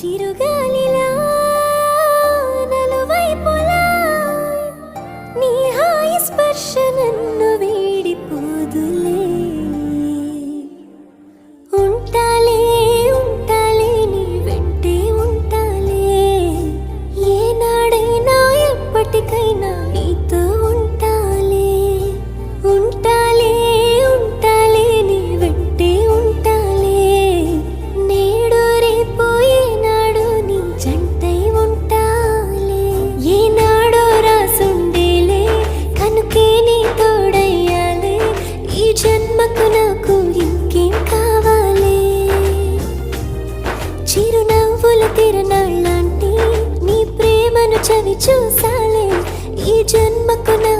చిరుగాలిలా నలువైపులా నీ హాయి స్పర్శ నన్ను వీడిపోదులే. ఉంటాలే ఉంటాలే నీ వెంటే ఉంటాలే, ఏనాడైనా ఎప్పటికైనా నీతో ఉంటాలే. ఉంటాలే ఉంటాలే నీ వెంటే ఉంటాలే, నేడు రేపు ఏనాడు నీ జంటై ఉంటాలే. ఏనాడో రాసుండేలే కనుకే నీ తోడయ్యాలే, ఈ జన్మకు నాకు ఇంకేం కావాలే. చిరునవ్వుల తిరణాళ్ళంటి నీ ప్రేమను చవి చూసాలే, ఈ జన్మకు నా